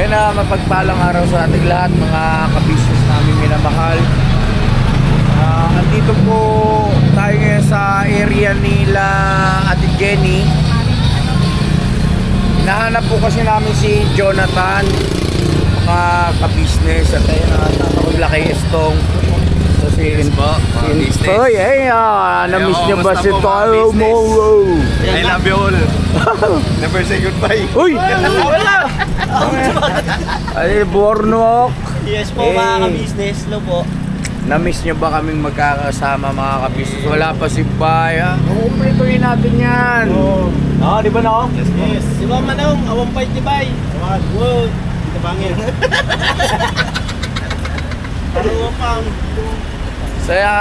Ngayon na mapagpalang araw sa ating lahat, mga ka-business namin minamahal. Andito po tayo ngayon sa area nila Ate Jenny. Hinahanap po kasi namin si Jonathan, mga ka-business. At ayun, nakapaglaki Estong. So si Inpoy, na-miss niyo ba si tayo mo? I love you all. Never say goodbye. Uy! Wala! Ay, Bornok. Yes po, mga ka-business. Hello po. Na-miss nyo ba kaming magkakasama, mga ka-business? Wala pa si Bay, ha? Kumpletuhin natin yan. Di ba no? Yes. Di ba manong, awang pay di bay? Wow, dito bangin. Ano pang? Saya,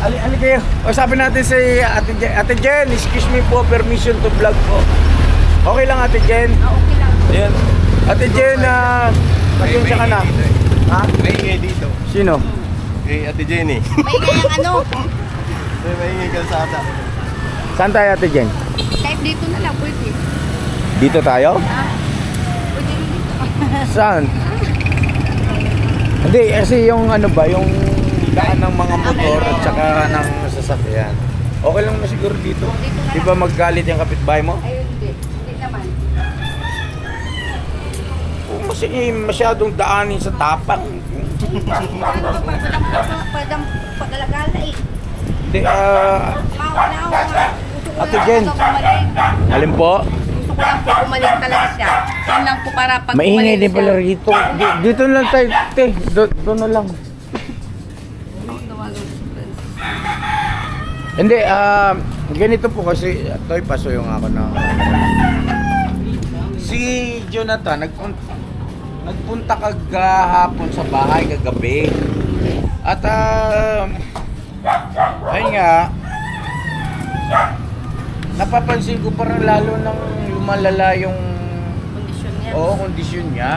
ali kayo. O sabi natin si Ate Jen, excuse me po, permission to vlog po. Okay lang Ate Jen? Okay lang. Ayan. Ate Jen, pasensya ka na. Ha? May ingay dito. Sino? Kay Ate Jenny. May ngayang ano? May ingay kalsada. Saan tayo Ate Jen? Kahit dito na lang, pwede. Dito tayo? Pwede dito. Saan? Hindi, kasi yung ano ba, yung daan ng mga motor at saka ng sasakyan. Okay lang na siguro dito. Di ba maggalit yung kapitbahay mo? Ayun, hindi. Hindi naman. Masyadong daanin sa tapang. Pwedeng pag-alagala eh. Hindi, Mauna ako nga. Ate Jen. Alin po? Gusto ko lang po kumaling talaga siya. Yun lang po para pag Maingay din siya. pala rito. Dito lang tayo, te. Doon na lang. Hindi, ganito po kasi, toy pasuyong ako na. Si Jonathan, nagpunta kagahapon sa bahay kagabi. At ayun nga, napapansin ko parang lalo nang lumalala yung Kondisyon niya. kondisyon niya.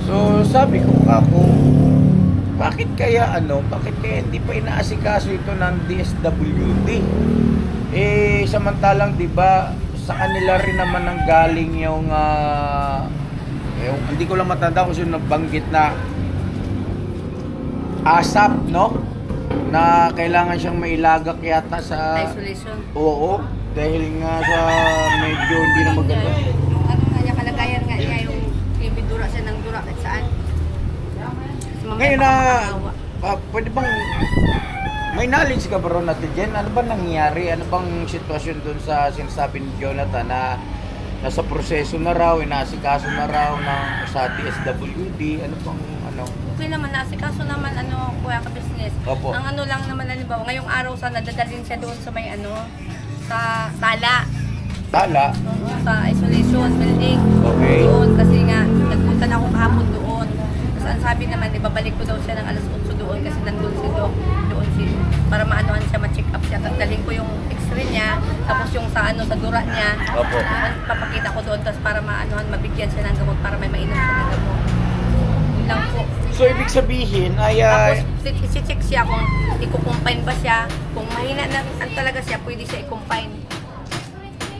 So sabi ko ako, bakit kaya hindi pa inaasikaso ito ng DSWD? Samantalang 'di ba sa kanila rin naman ang galing yung hindi ko lang matanda kung sino nabanggit na ASAP, no? Na kailangan siyang mailagak yata sa Isolation. Oo, dahil nga sa medyo hindi na maganda. Ano nga niya kalagayan nga niya yung ibidura siya ng dura at saan. Ngayon na, pwede bang may knowledge ka ba ron Ate Jen? Ano ba nangyayari? Ano bang sitwasyon doon sa sinasabi ni Jonathan na nasa proseso na raw, inaasikaso na raw sa DSWD? Ano bang Okay naman, kaso naman kuya ka-business. Opo. Ang lang naman halimbawa, ngayong araw sana dadalhin siya doon sa may sa Tala. Tala? Oo, sa isolation building. Okay. Doon kasi nga, nagpunta na ako kahapon doon. Tapos ang sabi naman, ibabalik ko daw siya ng alas 8 doon kasi nandun si Doc. Doon para maanohan siya, ma-check up siya. Tapos dalhin ko yung x-ray niya, tapos yung sa dura niya. Opo. Papakita ko doon, tapos para maanohan, mabigyan siya ng gamot para may mainom siya ng gamot. Yun lang po. So ibig sabihin ay Tapos isi-check siya kung i-confine ba siya. Kung mahina na talaga siya, pwede siya i-confine.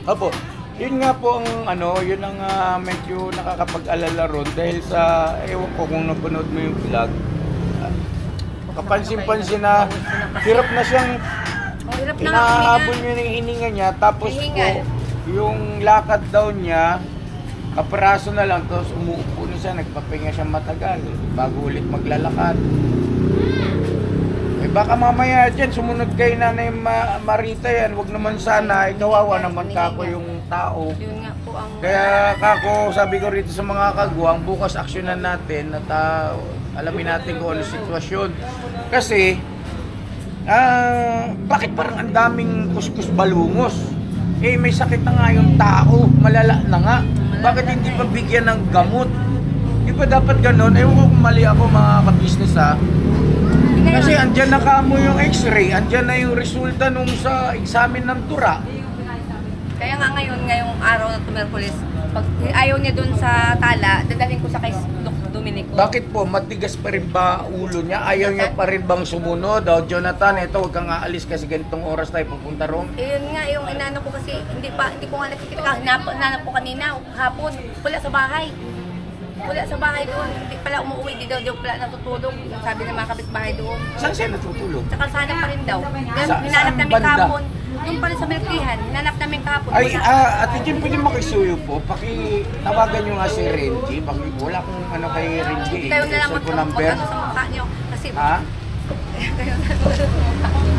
Opo. Yun nga po ang yun ang medyo nakakapag-alala ron dahil sa ewan ko kung napanood mo yung vlog. Kapansin-pansin na hirap na siyang Hirap na hinahabol niya ng hininga niya tapos po yung lakad daw niya kapiraso na lang, tapos umuupo na siya, nagpapahinga siya matagal bago ulit maglalakad. Baka mamaya dyan, sumunod kay Nanay Marita yan, wag naman sana, kawawa naman kako yung tao. Yun nga po ang... Kaya kako, sabi ko rito sa mga kagwang, bukas aksyonan natin at alamin natin kung ano sitwasyon. Kasi, bakit parang ang daming kuskus balungos? May sakit na nga yung tao, malala na nga. Bakit hindi pa bigyan ng gamot? Di ba dapat ganun? Ewan ko kung mali ako mga ka-business ha. Kasi andyan na kamo yung x-ray, andyan na yung resulta nung sa examen ng tura. Kaya nga ngayong araw na Merkulis, pag ayaw niya dun sa Tala, dadalhin ko sa kay Dominico. Bakit po? Matigas pa rin ba ulo niya? Ayaw niya pa rin bang sumunod? Jonathan, ito huwag kang aalis kasi ganitong oras tayo pupunta roon. Yun nga, yung inano ko kasi, hindi ko nga nakikita ka. Hinanap ko kanina, hapon, wala sa bahay. Wala sa bahay doon. Hindi pala umuwi. Di daw pala natutulog. Sabi ng mga kapitbahay doon. Saan siya natutulog? Sa kalsada pa rin daw. Kaya Sa- hinanap saan namin banda? kahapon. Yung pala sa Milkihan. Hinanap namin kahapon. Ay, Wala. Ate Jen, pwede makisuyo po. Tawagan nyo nga si Renji. Wala kong ano kay Renji. Kayo na lang Cellphone number. mag-ano sa mukha niyo. Kasi Ha? kayo na lang mag-ano sa mukha niyo.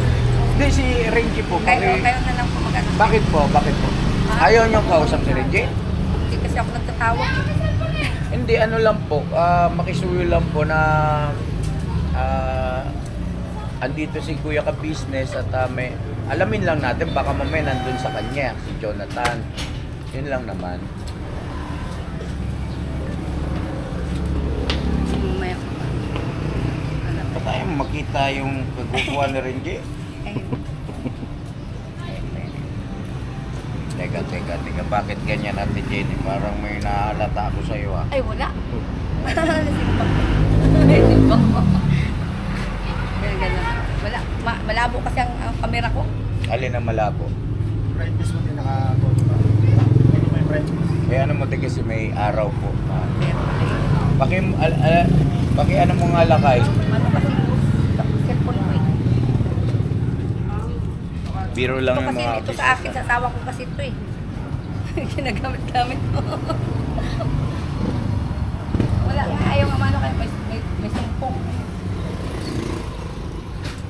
Hindi, si Renji po. Kayo na lang po mag-ano. Bakit po? Bakit po? Ha? Ayaw nyo kausap si Renji? Hindi kasi ako nagtatawag. Hindi, ano lang po. Makisuyo lang po na andito si Kuya ka business at may alamin lang natin baka mamaya nandun sa kanya si Jonathan. Yun lang naman. Mamaya. Pa tayo makita yung kagukuha ni Renji. Teka. Bakit ganyan Ate Jenny? Parang may naalata ako sa'yo ah. Ay, wala. Simbang. Ganun. Wala. Malabo kasi ang kamera ko. Alin ang malabo? Brightness mo din naka-gold pa. Hindi may brightness. Eh ano mo din kasi may araw po. Pero, Baki ano mo nga lakay? ano kasi cellphone ko eh. Biro lang Ito ng kasi, mga ito sa akin, sa asawa ko kasi ito eh. Ginagamit-gamit ko. Wala nga, ayaw nga mano kayo, may sumpong.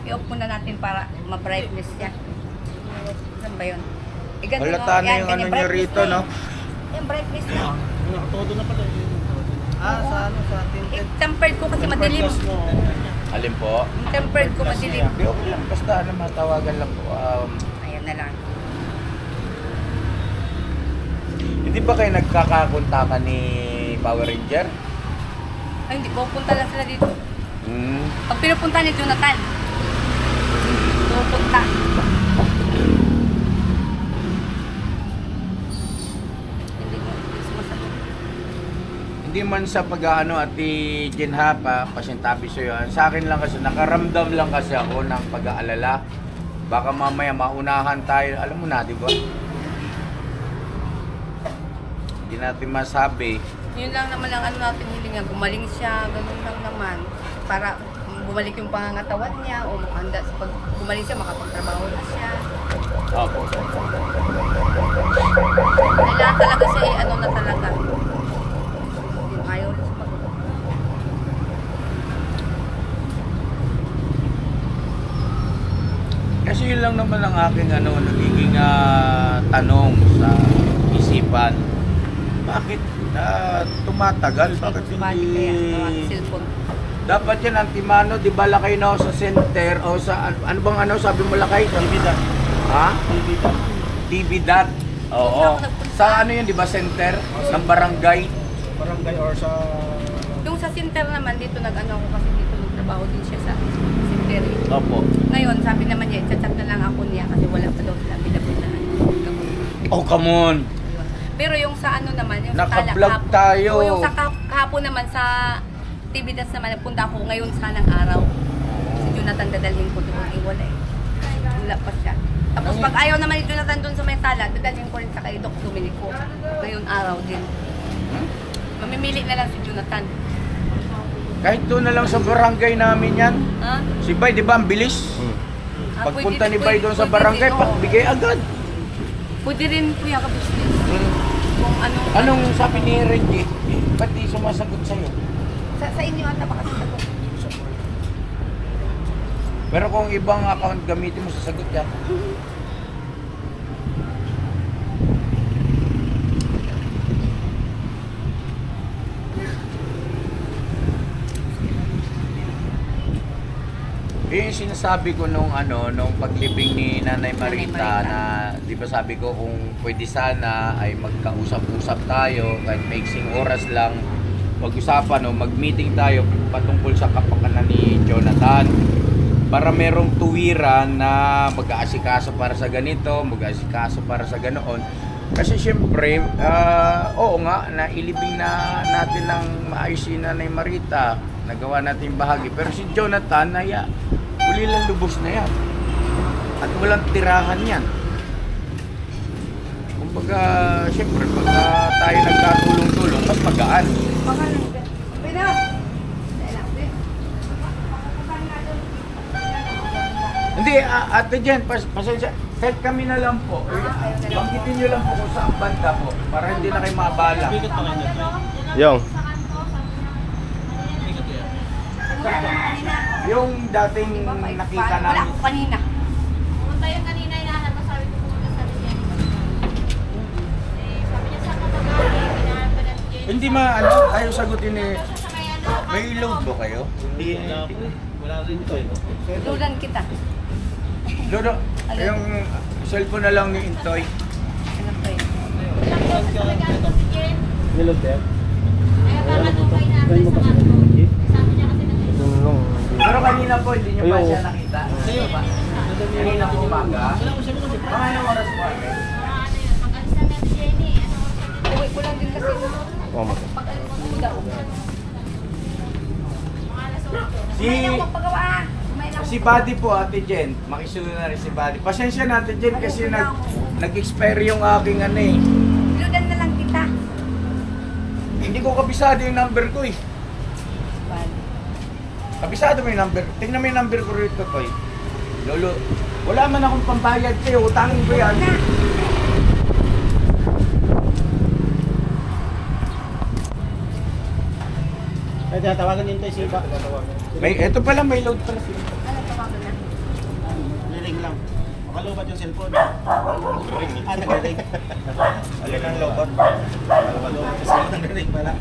I-off muna natin para ma-brightness siya. Saan ba yun? Ganun, Halata na yan, yung ano ganyan, nyo brightness rito, na no? eh. Yung brightness na. Nakatodo na pala. Sa ano, sa tinted. Tempered ko kasi madilim. Brightness mo. Alin po? Yung tempered ko madilim. Hindi, okay lang. Basta ano, matawagan lang po. Ayan na lang. Hindi ba kayo nagkakakontakan ni Power Ranger? Ay, hindi. Pupunta lang sila dito. Pag pinupunta ni Jonathan, pupunta. Hindi sumasagot. Hindi man sa pag-ano Ate Jen ha, pasintabi sa'yo. Sa akin lang kasi, nakaramdam lang kasi ako ng pag-aalala. Baka mamaya maunahan tayo. Alam mo na, di ba? Hindi natin masabi. Yun lang naman ang ano natin hilingan. Gumaling siya, ganun lang naman. Para bumalik yung pangangatawan niya o makahanda sa pag gumaling siya, makapagtrabaho na siya. Opo. Kailangan talaga siya eh, ano na talaga. Yung ayaw na sumagot. Kasi yun lang naman ang aking nagiging tanong sa isipan. Bakit tumatagal? Bakit Balik kaya sa hindi... cellphone. Dapat yan, Antimano, di ba lakay na sa center o sa... Ano bang sabi mo lakay? Dividend. Ha? Dividend. Dividend. Oo. Sa ano yun, di ba center? Ng barangay? Barangay or sa... Yung sa center naman, dito nag-ano ako kasi dito nagtrabaho din siya sa center. Opo. Ngayon, sabi naman niya, chat na lang ako niya kasi wala pa daw sila available na gamot. Oh, come on! Pero yung sa ano naman, yung sa Naka-vlog kahapon- tayo. Oo, yung sa kahapon naman sa TV das naman, nagpunta ako ngayon sanang araw. Si Jonathan dadalhin ko doon, wala eh. Wala pa siya. Tapos pag ayaw naman ni Jonathan doon sa may sala, dadalhin ko rin sa kay Doc Dominico. Ngayon araw din. Mamimili na lang si Jonathan. Kahit doon na lang sa barangay namin yan. Ha? Si Bay, di ba, ang bilis? Ah, Pagpunta pwede- ni Bay doon sa pwede barangay, din, oo. pagbigay agad. Pwede rin kuya ka business. Kung anong... Anong sabi ni Reggie? Ba't di sumasagot sa'yo? Sa inyo ata baka sasagot. Pero kung ibang account gamitin mo, sasagot yan. Yung sinasabi ko nung paglibing ni Nanay Marita na, di ba sabi ko kung pwede sana ay magkausap-usap tayo kahit maiksing oras lang pag-usapan o mag-meeting tayo patungkol sa kapakanan ni Jonathan para merong tuwiran na mag-aasikaso para sa ganito, mag-aasikaso para sa ganoon. Kasi syempre, oo nga, nailibing na natin ng maayos si Nanay Marita, nagawa natin yung bahagi. Pero si Jonathan, uli lang lubos na yan. At walang tirahan yan. Kumbaga, syempre, pag tayo nagkatulong-tulong, mas magaan. Baka lang. Pino! Hindi, Ate Jen, pasensya. Kahit kami na lang po. Banggitin nyo lang po kung saan banda po. Para hindi na kayo mabala. Bigot pa kayo na. Yung. Yung dating nakita Wala namin. ako kanina. Pumunta yung kanina hinahanap ko, sabi ko pumunta sa Jenny. Eh, sabi niya sa kapag hinahanap ko ng Jenny. Hindi ayaw sagutin eh. Sa may ano, May load ba kayo? Hindi. Wala rin ito eh. Lulan kita. Lodo, yung cellphone na lang ni Intoy. Ano to yun? ilang daw sa naghanap si Jen. Nilod eh. Kaya kakatungkay natin sa kanto. Sabi niya kasi nag-iisip. Pero kanina po, hindi nyo pa Ayun. siya nakita. Kanina po umaga. Mga ilang oras po kami. Ano yun, mag-alis na si Jenny. Ano oras na Uwi ko lang din kasi Mama. pag-alis ko daw. mga alas 8. Si, Kumain ako paggawa. Kumain ako. si Buddy po, Ate Jen. Makisulo na rin si Buddy. Pasensya na, Ate Jen, kasi nag-expire yung aking ano eh. Lulan na lang kita. Hindi ko kabisado yung number ko eh. Bali. Kabisado mo yung number. Tingnan mo yung number ko rito, Toy. Lolo, wala man akong pambayad sa'yo. Utangin ko yan. Ay, tatawagan yun tayo si Iba. Ito pala, may load pala siya. Ano tawagan na? Liring lang. Makalubat yung cellphone. Nagre-ring. Alin ang lobot? Makalubat yung cellphone. Nagre-ring pala.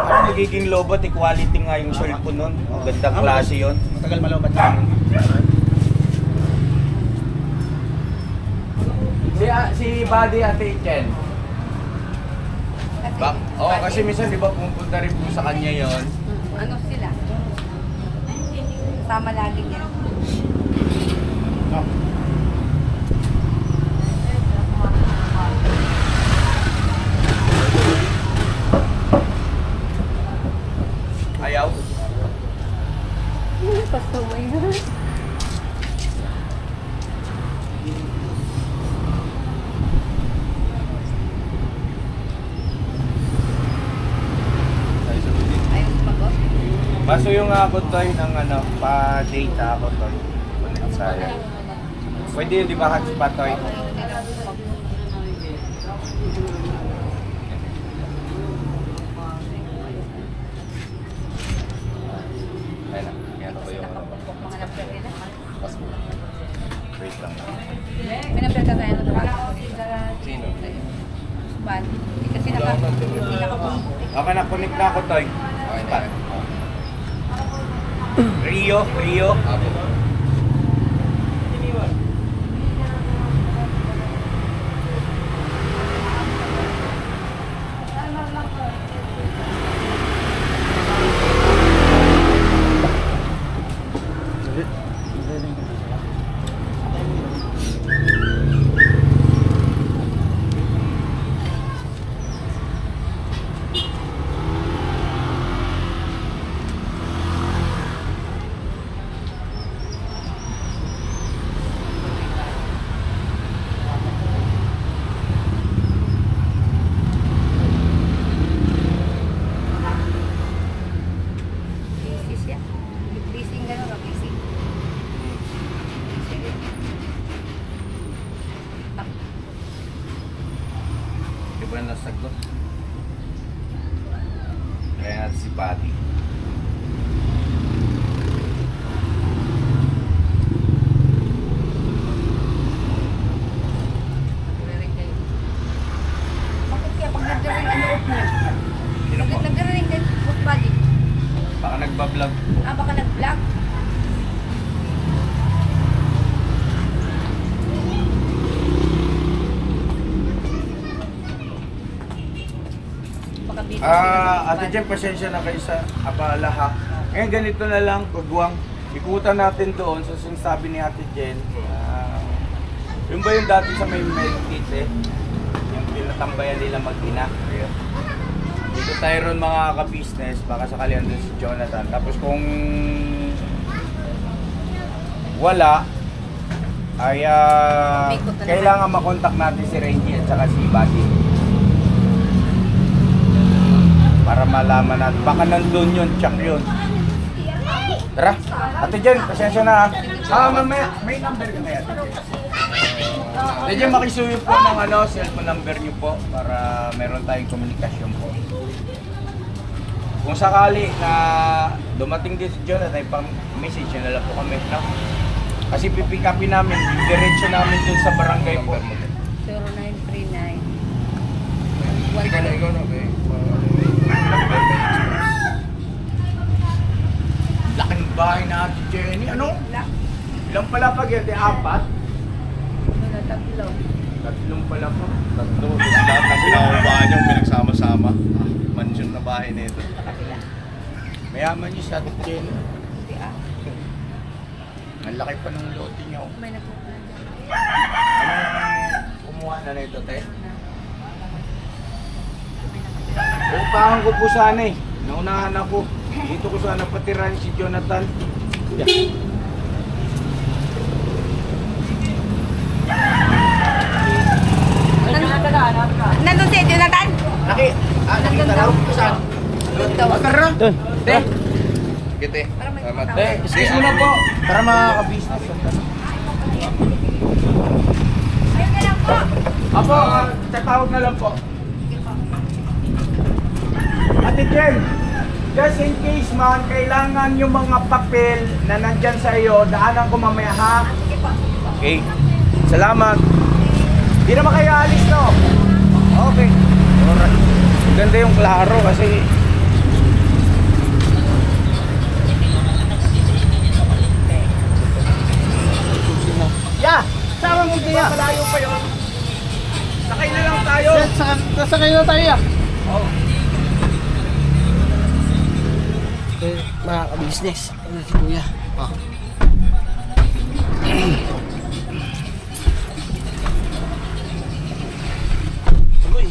Ano nagiging lobot? Equality nga yung cellphone nun. Ang gandang klase yun. Matagal malubat lang. Si Buddy, Ate Jen. Kasi minsan di ba pumunta rin po sa kanya yon. Ano sila? Sama lagi niya. Ayaw. Pasaway na. Ayaw sumagot. Baso yung ako Toy ng ano, pa-data ako Toy. Connect saya. Pwede yun, di ba hotspot Toy? Ayun na, meron ko yung ano. Nakapumpok mga number nila. Wait lang. May number ka tayo. Sino? Ban. Hindi kasi nakapumpok. Okay na, connect na ako Toy. Hotspot. Rio. Busy siya. Busy gano'n. Busy. Di ba nasagot? Kaya natin si Buddy. Bakit kaya pag nagdaring ano off niya? Sino po? Nagdaring din post body. Baka nagbablog. Baka nag-vlog. Baka busy Ate Jen, pasensya na kayo sa abala ha. Ngayon ganito na lang, kagwang. Ikutan natin doon sa sinasabi ni Ate Jen. Yun ba yung dati sa may medkit eh? Yung pinatambayan nila mag-ina. Dito tayo ron mga ka-business, baka sakali andun si Jonathan. Tapos kung wala, ay Umikot na naman. kailangan makontak natin si Renji at saka si Buddy. Para malaman natin. Baka nandun yun, check yun. Tara, Ate Jen, pasensya na ha. Mamaya, may number ka kaya? Ate Jen, makisuyo po ng cellphone number niyo po para meron tayong komunikasyon po. Kung sakali na dumating din si John at ay pang-message na lang po kami, no? Kasi pipick upin namin, diretso namin dun sa barangay po. 0939. Ikaw na, okay? Laking bahay na Ate Jenny, ano? Ilang pala pag yun? 4? Tatlo. Tatlong pala po. Tatlo, tapos lahat ng pinakabahan nyo, pinagsama-sama. Mansion na bahay na ito. Mayaman niyo si Ate Jenny. Ang laki pa ng lote niyo. May nagpupunta. Anong kumuha na nito, te? Upahan ko po sana eh. Naunahan ako. Dito ko sana patiran si Jonathan. Nandun si Jonathan? Nakita raw. Saan? Doon daw. Tara. Te. Gite. Salamat. Te, excuse mo na po. Para makaka-business. Ayun na lang po. Apo, tatawag na lang po. Ate Jen, just in case man, kailangan yung mga papel na nandyan sa iyo, daanan ko mamaya ha. Okay. Salamat. Hindi naman kayo alis, no? Okay. Alright. Ganda yung klaro kasi yeah! Sama mo kaya? Malayo pa yun. Sakay na lang tayo. Nasakay na tayo ah. Oh. Mga ka-business. Ano si Kuya? Oh.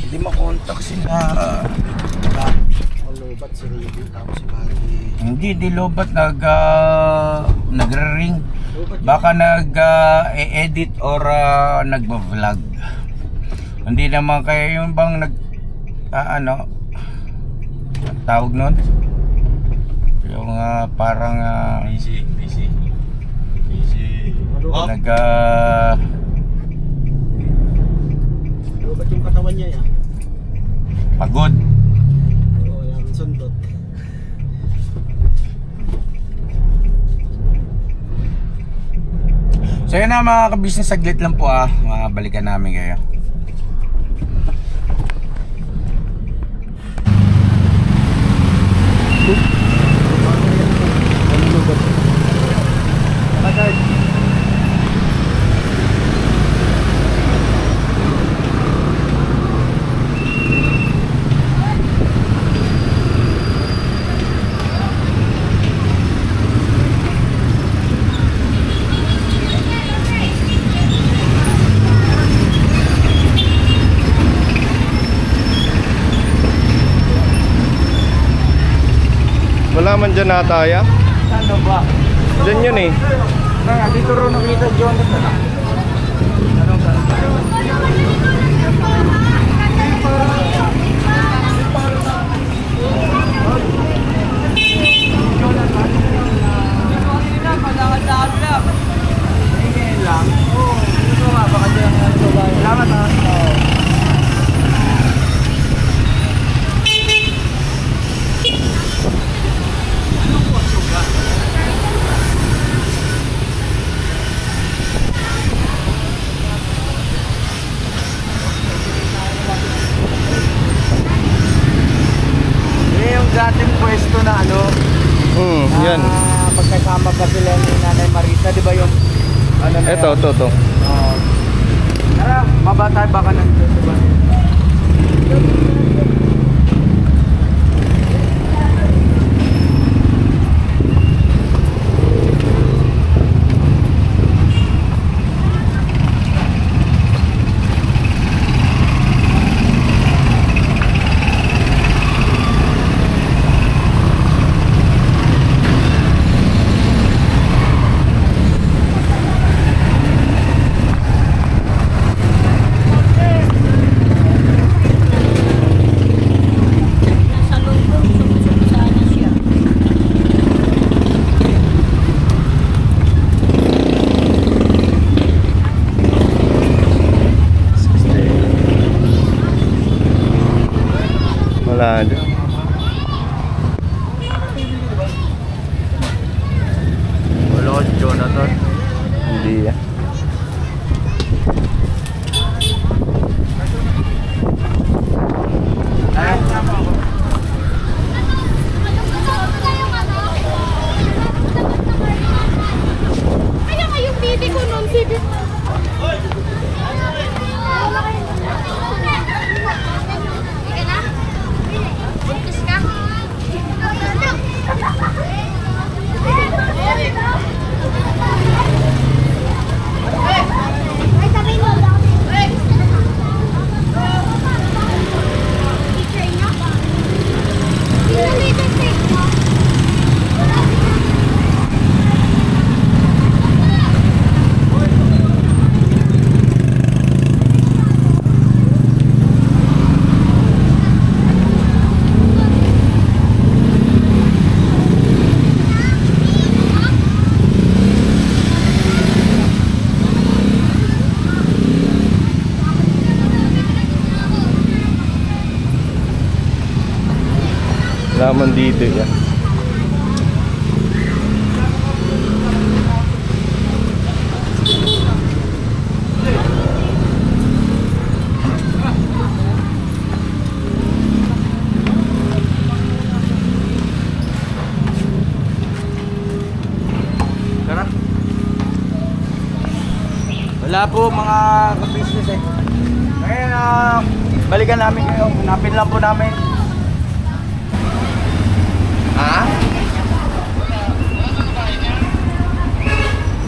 Hindi makontak sila. Lobat si Ruby. Tapos si Baggy. Hindi, di lobat. Nagre-ring. Baka nag-e-edit or nagba-vlog. Hindi naman kaya yung bang ano tawag nun? Yung parang Easy. nag Lobat yung katawan niya yan. pagod. Oo, yung sundot. So yun na mga ka-business, saglit lang po balikan namin kayo. Wala man dyan nataya. Ano ba? Dyan yun eh. Dito rin nakita Jonathan. Anong Salamat ha. Yung dating pwesto na ano, Yan. magkasama pa sila ni Nanay Marita, di ba yung ano na Ito. Tara, baba tayo baka nandun, di ba? Halaman dito yan. Tara. Wala po mga ka-business eh. Ngayon, balikan namin kayo. Hanapin lang po namin. Ha?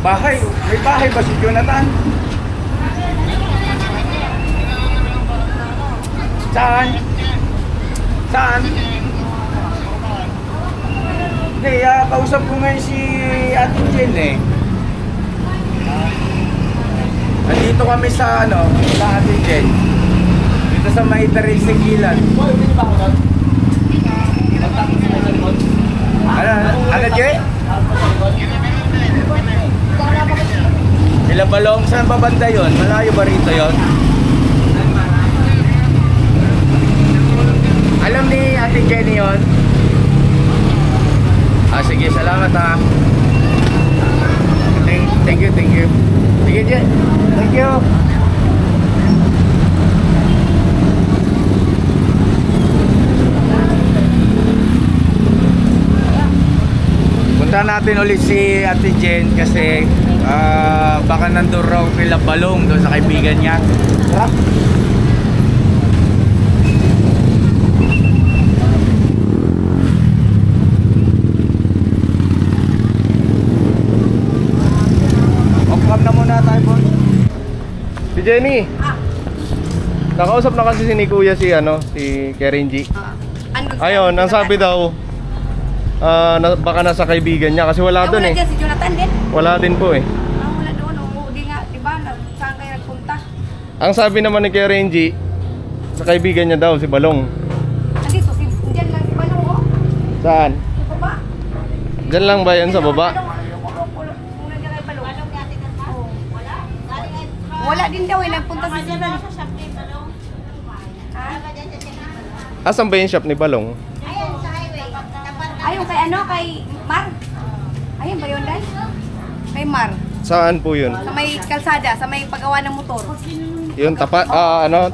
Bahay? May bahay ba si Jonathan? Saan? Saan? Hindi, kausap ko ngayon si Ate Jen eh. Nandito kami sa sa Ate Jen. Dito sa Maita Racing Ilan. Ano, Jay? Sila Balong, saan ba banda yun? Malayo ba rito yun? Alam ni Ate Jenny yun? Sige, salamat ha. Thank you. Sige, Jen. Thank you. Punta natin ulit si Ate Jen kasi baka nandun raw sila Balong doon sa kaibigan niya. Off-cam na muna tayo, boy. Si Jenny. Nakausap na kasi ni Kuya si Karen G. Ayun, ang sabi daw baka nasa kaibigan niya kasi wala doon eh. Wala dyan si Jonathan din. Wala din po eh. Wala doon. Di nga, diba? Saan kayo nagpunta? Ang sabi naman ni Karen G, sa kaibigan niya daw si Balong. Andito, dyan lang si Balong, oh. Saan? Sa baba. Diyan lang ba yan sa baba? Wala din daw eh, nagpunta sa sila. Sa shop ni Balong. Talaga dyan sa Balong. Asan ba yung shop ni Balong? Ayun, sa highway. Tapat na. Ayun, kay Mar. Ayun ba yun, Day? Kay Mar. Saan po yun? Sa may kalsada, sa may paggawa ng motor. Yung tapat,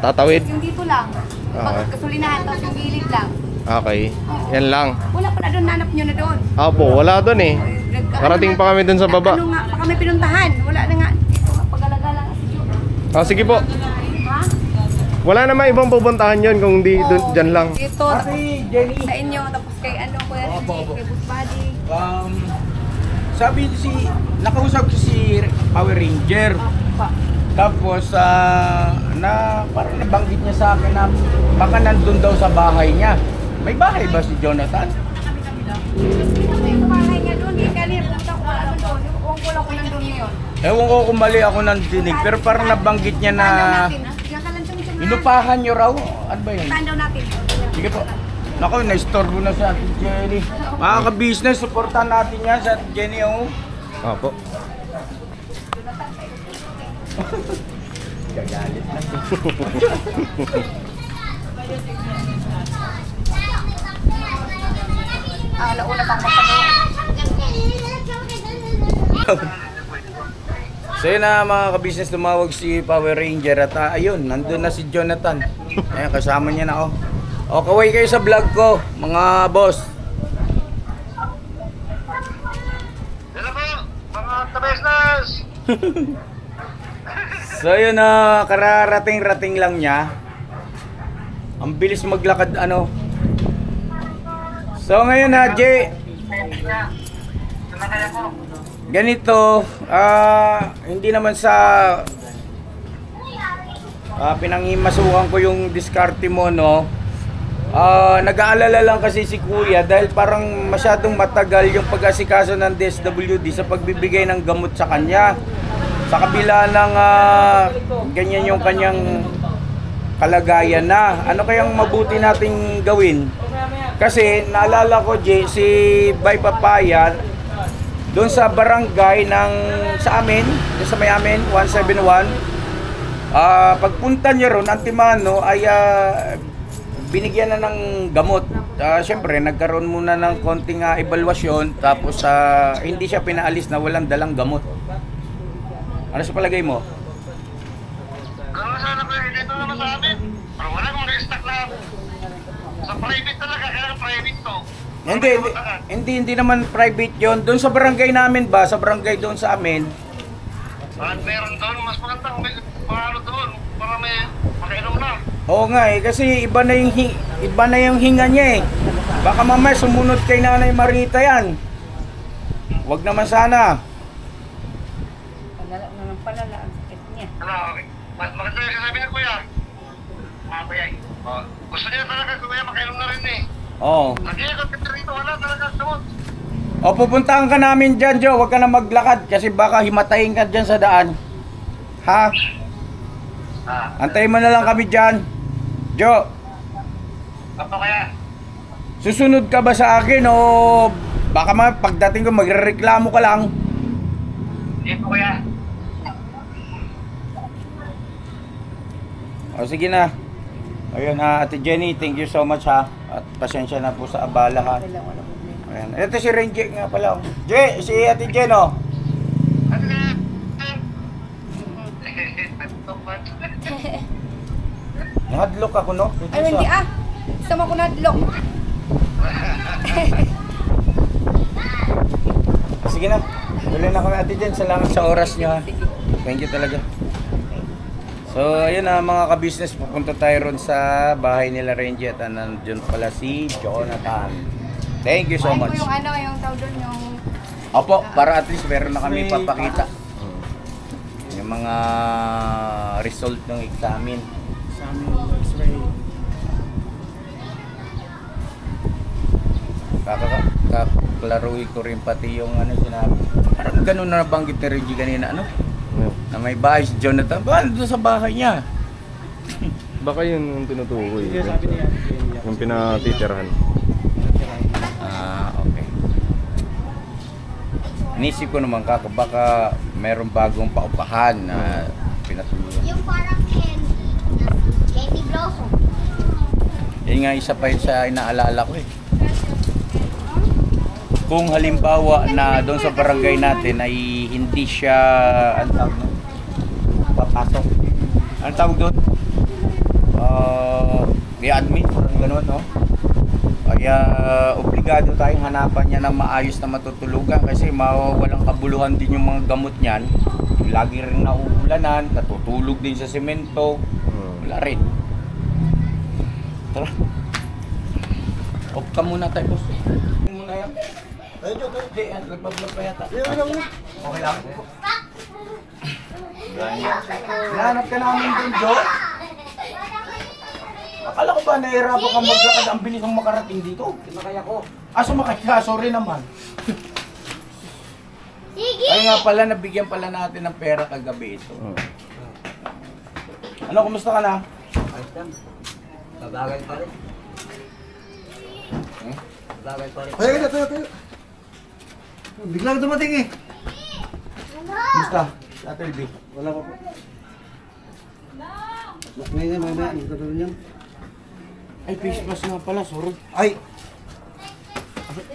tatawid? Yung dito lang. Pagkasulinahan, tapos yung gilid lang. Okay, yan lang. Wala pa na doon, nanap nyo na doon. Apo, wala doon eh. Parating pa kami doon sa baba. Ano nga, pa kami pinuntahan. Wala na nga. Dito nga, pag-alaga lang si Joe. Sige po. Ha? Wala naman ibang pupuntahan yun kung di doon, dyan lang. Dito, Ate Jenny. sa inyo, tapos kay Kuya Reggie, kay Boss Buddy. Sabi nakausap ko si Power Ranger. Tapos parang nabanggit niya sa akin na baka nandun daw sa bahay niya. May bahay ba si Jonathan? Yung bahay niya doon, di kanina pumunta ko wala doon. Yung wala ko nandun ngayon. Ewan ko kung mali ako nang dinig, pero parang nabanggit niya na inupahan niyo raw. Ano ba yun? Saan daw natin? Sige po. Naku, na-istorbo na si Ate Jenny. Mga ka-business, supportan natin yan si Ate Jenny. Apo. Gagalit na. Alauna pang magpagawa. So yun na mga ka-business, tumawag si Power Ranger at ayun, nandun na si Jonathan. Ayan, kasama niya na O, kaway kayo sa vlog ko, mga boss. Hello po, mga ka-business! So yun na, kararating-rating lang niya. Ang bilis maglakad So ngayon Jay, ganito, hindi naman sa pinangimasukan ko yung diskarte mo, no. Nag-aalala lang kasi si Kuya dahil parang masyadong matagal yung pag-asikaso ng DSWD sa pagbibigay ng gamot sa kanya. Sa kabila ng ganyan yung kanyang kalagayan na. Ano kayang mabuti nating gawin? Kasi naalala ko, Jay, si Bay Papaya doon sa barangay sa amin, doon sa may amin, 171, pagpunta niya ron, Antimano, ay binigyan na ng gamot. Siyempre, nagkaroon muna ng konting evaluasyon, tapos hindi siya pinaalis na walang dalang gamot. Ano sa palagay mo? Kung sana ko dito naman sa amin. Pero wala kong restock na sa private talaga, kaya private to. Hindi naman private yon. Doon sa barangay namin ba? Sa barangay doon sa amin. At meron doon, mas magandang ano doon, para may makainom na. Oo nga kasi iba na yung hinga niya eh. Baka mamaya sumunod kay Nanay Marita yan. Wag naman sana. Palala naman palala ang sakit niya. Okay. Maganda yung sasabi ni Kuya. Kuya, gusto niya talaga, Kuya, makainom na rin eh. Oo. Nag-iikot ka rito, wala talaga samot. O pupuntahan ka namin dyan, Jo. Huwag ka na maglakad kasi baka himatayin ka dyan sa daan. Ha? Antayin mo na lang kami dyan. Jo, Apa kaya? susunod ka ba sa akin o baka pagdating ko magrereklamo ka lang? Hindi po Kuya. O sige na. Ayun, Ate Jenny, thank you so much ha. At pasensya na po sa abala ha. Wala problema. Ayan. Ito si Renji nga pala. Si Ate Jen oh. Ano na? Nahadlok ako no? Ay, hindi Sama ko nadlok. Sige na. Tuloy na kami Ate Jen. Salamat sa oras nyo ha. Thank you talaga. So ayun mga ka-business, pupunta tayo ron sa bahay nila Renji at nandiyon pala si Jonathan. Thank you so much. Yung yung tawag doon yung... Opo, para at least meron na kami papakita. Yung mga result ng examen. Sa amin, X-ray. Kaklaruin ko rin pati yung sinabi. Parang ganun na nabanggit ni Renji kanina, na may bahay si Jonathan. Bakit doon sa bahay niya? Baka yun yung tinutukoy. Kaya sabi niya, Yung pinatitirahan. Okay. Inisip ko naman baka merong bagong paupahan na pinatulungan. Yung parang candy blossom. Yun nga isa pa yun sa inaalala ko eh. Kung halimbawa na doon sa barangay natin ay hindi siya papasok. Ang tawag doon? I-admit, gano'n no? Kaya obligado tayong hanapan niya ng maayos na matutulugan kasi mawawalang kabuluhan din yung mga gamot niyan. Lagi rin nauulanan, natutulog din sa semento. Wala rin. Tara. Off ka muna tayo, boss. Muna yan. Hindi, nagbablog pa yata. Okay lang. Hinahanap ka namin dun, Jo. Akala ko ba nahihirapan kang maglakad, ang bilis ang makarating dito? Sumakay ako. Sumakay ka, sorry naman. Sige! Ay nga pala, nabigyan pala natin ng pera kagabi ito. Ano, kumusta ka na? Babagay pa rin. Babagay pa rin. tayo. Biglang dumating eh. Kumusta? Tatay B. Wala pa po. Ngayon, mamaya, ang gagawin niyan. Ay, face mask nga pala, sorry. Ay!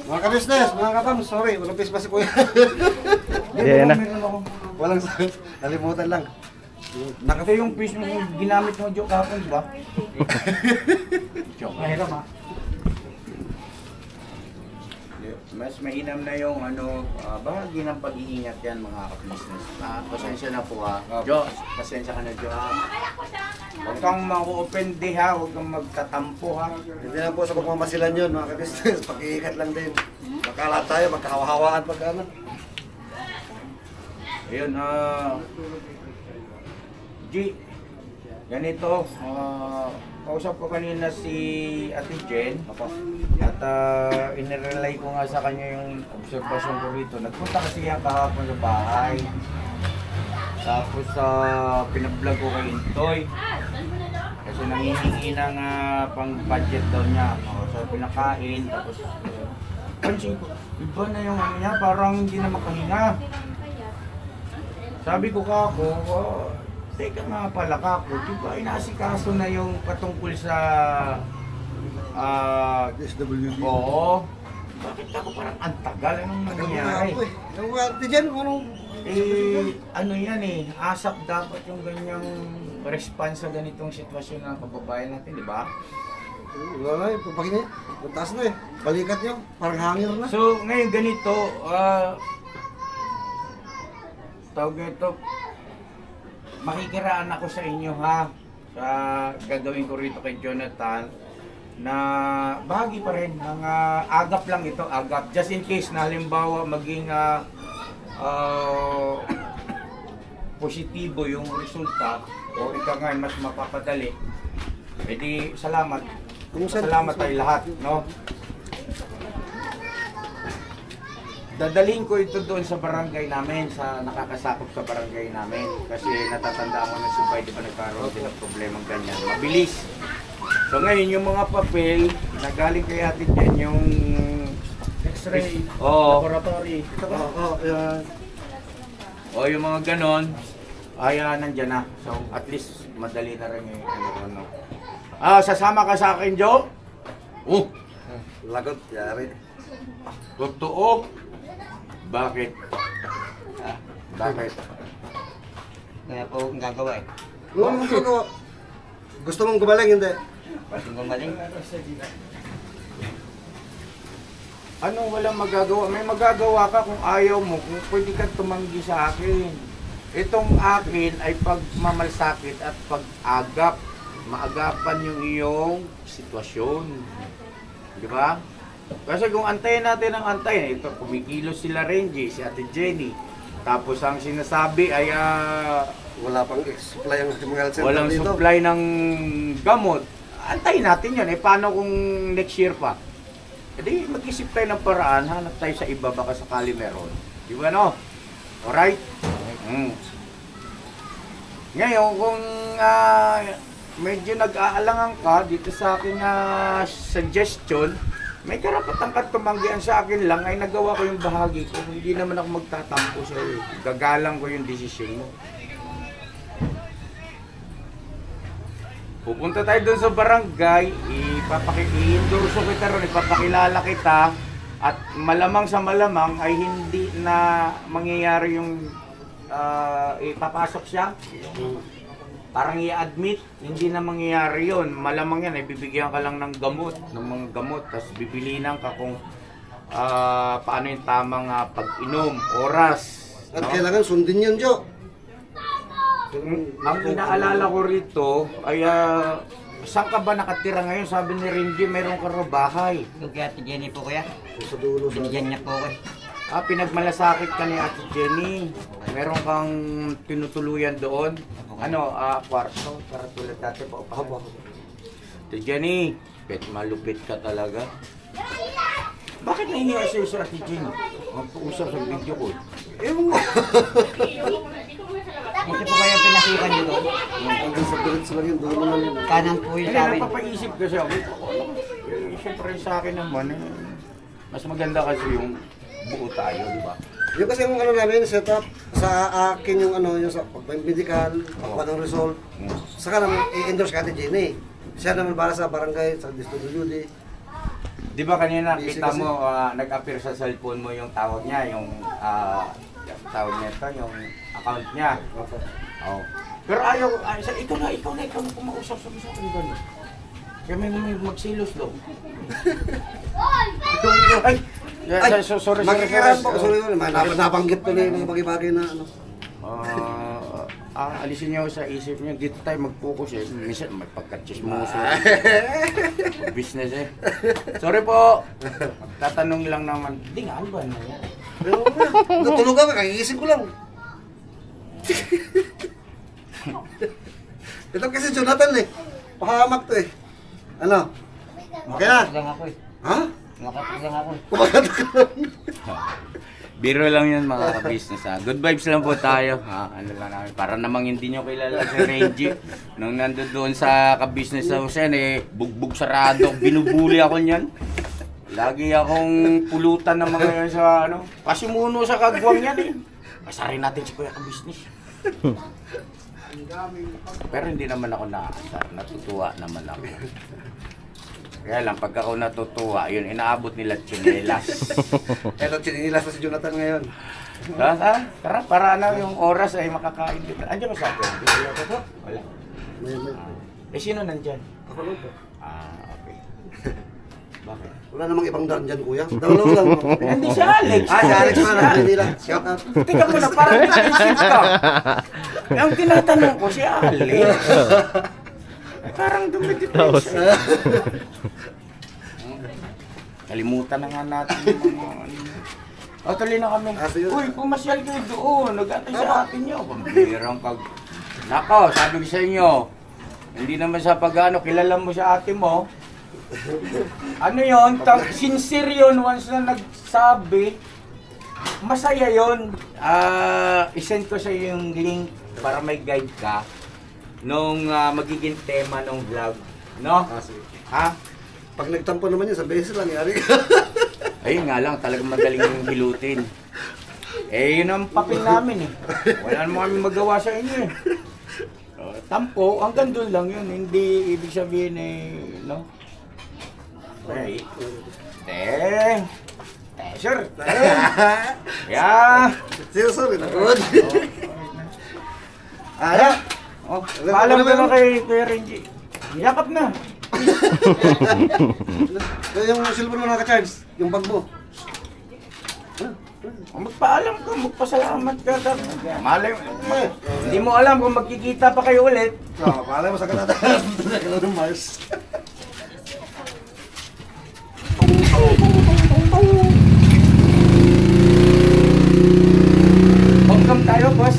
Mga ka-business, mga katam, sorry, walang face mask si Kuya. Yan na. Meron ako. Walang sakit, nalimutan lang. Ito yung face mask yung ginamit mo, Jo, kahapon, di ba? Joke. Mahiram ha. Mas mainam na yung bahagi ng pag-iingat yan mga ka-business. Pasensya na po ha. Jo, pasensya ka na Jo ha. Huwag kang maku-offende ha, huwag kang magtatampo ha. Hindi na po sa pagmamasilan yun, mga ka-business, pag-iingat lang din. Magkalat tayo, magkahawa-hawaan pag ano. Ayun, G, ganito, kausap ko kanina si Ate Jen at inirelay ko nga sa kanya yung observation ko rito. Nagpunta kasi yan kahapon sa bahay. Tapos pinablog ko kay Intoy. Kasi nangihingi ng pang budget daw niya. So pinakain, tapos pansin ko, iba na yung niya, parang hindi na makahinga. Sabi ko kako, teka nga pala kako, di ba inasikaso na yung patungkol sa SWD. Oo. Bakit ako parang ang tagal? Anong nangyayari? Yung ate dyan, anong... Ano yan asap dapat yung ganyang response sa ganitong sitwasyon ng kababayan natin, di ba? Wala na eh, pagpakin niya. Puntas na eh. Balikat niyo, parang hangir na. So, ngayon ganito, tawag nito, makikiraan ako sa inyo ha, sa gagawin ko rito kay Jonathan, na bahagi pa rin ng agap lang ito, agap, just in case na halimbawa maging positibo yung resulta o ika nga mas mapapadali, edi salamat. Salamat tayo lahat, no? Dadalhin ko ito doon sa barangay namin, sa nakakasakop sa barangay namin. Kasi natatandaan ko na si Bay, di ba nagkaroon din ng problemang ganyan. Mabilis. So ngayon, yung mga papel, nagaling kay ate dyan, yung X-ray, laboratory. Yan. O yung mga ganon, ay nandyan na. So at least madali na rin yung ano. Sasama ka sa akin, Joe? Lagot, yari. Totoo? Bakit? Bakit? Kaya po ang gagawa eh. Ano gagawa? Gusto mong gumaling, hindi? Pasing gumaling. Anong walang magagawa? May magagawa ka kung ayaw mo, kung pwede ka tumanggi sa akin. Itong akin ay pagmamalsakit at pag-agap. Maagapan yung iyong sitwasyon. Di ba? Kasi kung antayin natin ang antayin, ito kumikilos sila Renji, si Ate Jenny. Tapos ang sinasabi ay Wala pang supply ang mga health center walang dito. supply ng gamot. Antayin natin yun. Paano kung next year pa? E di mag-isip tayo ng paraan, hanap tayo sa iba, baka sakali meron. Di ba no? Alright? Ngayon, kung medyo nag-aalangan ka dito sa aking suggestion, may karapatan ka tumanggihan sa akin lang ay nagawa ko yung bahagi ko. Hindi naman ako magtatampo sa iyo. Gagalang ko yung desisyon mo. Pupunta tayo doon sa barangay, i-endorso kita ron, ipapakilala kita, at malamang sa malamang ay hindi na mangyayari yung ipapasok siya. Parang i-admit, hindi na mangyayari yun. Malamang yan, ay bibigyan ka lang ng gamot, ng mga gamot, tapos bibilinan ka kung paano yung tamang pag-inom, oras. At no? kailangan sundin yun, Jo. Ang inaalala ko rito ay saan ka ba nakatira ngayon? Sabi ni Renji, mayroon ka raw bahay. Yung kay Ate Jenny po kuya. Sa dulo sa... Binigyan niya po ko eh. Pinagmalasakit ka ni Ate Jenny. Meron kang tinutuluyan doon. Ano, kwarto, para tulad dati po. Ate Jenny, malupit ka talaga. Bakit nahihiya sa'yo sa Ate Jenny? Magpuusap sa video ko. Ewan mo. Kasi po kayo pinakita niyo doon. Hanggang sa diretso lang yung dulo ng... Kanan po yung Hindi, sa amin. napapaisip kasi ako. Siyempre sa akin naman, mas maganda kasi yung buo tayo, di ba? Yung kasi yung ano namin, setup sa akin yung ano, yung sa pag-medical, pagkuha ng result. Saka naman, i-endorse ka Ate Jenny. Siya naman para sa barangay, sa DSWD. Di ba kanina Busy kita kasi. mo, nag-appear sa cellphone mo yung tawag niya, yung tawag nito, yung account niya. Oh. Pero ayaw, ikaw na kumausap sa akin gano'n. Kaya may magsilos daw. Ay, sorry. Makikiram po. Sorry, nabanggit ko na yung mga bagay-bagay na ano. Alisin niyo sa isip niyo, dito tayo mag-focus eh. Minsan may pagka-chismoso. Business eh. Sorry po. Tatanong lang naman, di nga, ano ba nangyari? Pero natulog ako, kagigising ko lang. Ito kasi Jonathan eh. Pahamak to eh. Ano? Okay na? Lang ako eh. Ha? Nakapit lang ako eh. Kumakatok ka lang. Biro lang yun mga ka-business ha. Good vibes lang po tayo. Ano lang namin. Para namang hindi nyo kilala si Renji. Nung nandun doon sa ka-business house yan bugbog sarado. Binubuli ako niyan. Lagi akong pulutan ng mga yan sa ano. Pasimuno sa kagwang yan eh. Pasarin natin si Kuya ka-business. Pero hindi naman ako naasar. Natutuwa naman ako. Kaya lang, pagka ako natutuwa, yun, inaabot nila tsinelas. Eto, chinilas na si Jonathan ngayon. Tara, para na yung oras ay makakain kita. Andiyan ba sa akin? Wala. May. Sino nandyan? Ako lang po. Okay. Bakit? Wala namang ibang daan dyan, kuya. Dalawa lang. Hindi si Alex. Si Alex pala. Hindi lang. Shout out. Tika mo na, parang naisip ka. Ang tinatanong ko, si Alex. Parang dumidipes. Kalimutan na nga natin yung mga... tuloy na kami. Uy, pumasyal kayo doon. Nag-atay sa atin nyo. Pambirang kag... Nako, sabi ko sa inyo, hindi naman sa pag-ano, kilala mo sa ate mo. Ano yun? Sincere yun once na nagsabi. Masaya yun. Isend ko sa iyo yung link para may guide ka nung magiging tema ng vlog. No? Ha? Pag nagtampo naman yun, sa beses lang yari. Ayun nga lang, talagang madaling yung hilutin. Yun ang papel namin eh. Wala naman kami magawa sa inyo eh. Tampo, hanggang doon lang yun. Hindi ibig sabihin no? Okay. Sure. Yeah. Sorry na. Good. Paalam ko na kay Kuya Renji. Yakap na. Yung silver mo naka-charge, yung bag mo. Magpaalam ka, magpasalamat ka. Malay mo. Hindi mo alam kung magkikita pa kayo ulit. Paalay mo sa Canada. Sa Canada Mars. Welcome tayo, boss.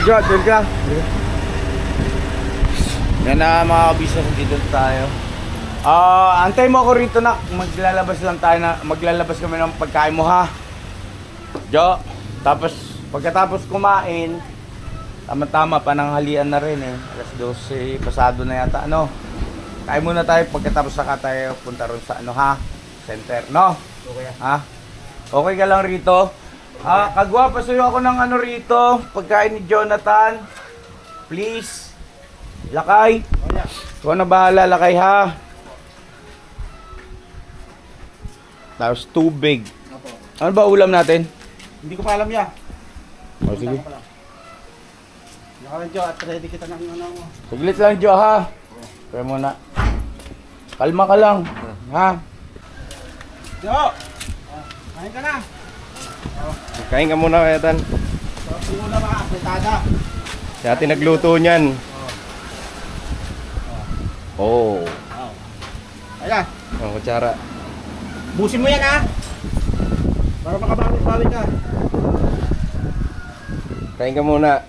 Dad, doon ka. Yan na mga kabisnes, dito tayo. Antay mo ako rito na. Maglalabas kami ng pagkain mo ha. Jo, tapos pagkatapos kumain, tama-tama pananghalian na rin eh. Alas 12, pasado na yata ano. Kain muna tayo pagkatapos saka tayo punta ron sa ano ha, center, no? Okay. Ha? Okay ka lang rito? Kagwa, pasuyo ako ng ano rito, pagkain ni Jonathan. Please. Lakay. Ikaw na bahala, Lakay ha. Tapos tubig. Ano ba ulam natin? Hindi ko pa alam yan. O sige. Nakalan Jo, at ready kita ng ano mo. Saglit lang Jo ha. Kaya muna. Kalma ka lang. Ha? Jo! Kain ka na. Kain ka muna kaya Tan. Sarap yung muna mga asetada. Si ate nagluto niyan. Oh. Ayan. Ang kutsara. Busin mo yan ha. Para makabalik-balik ka. Kain ka muna.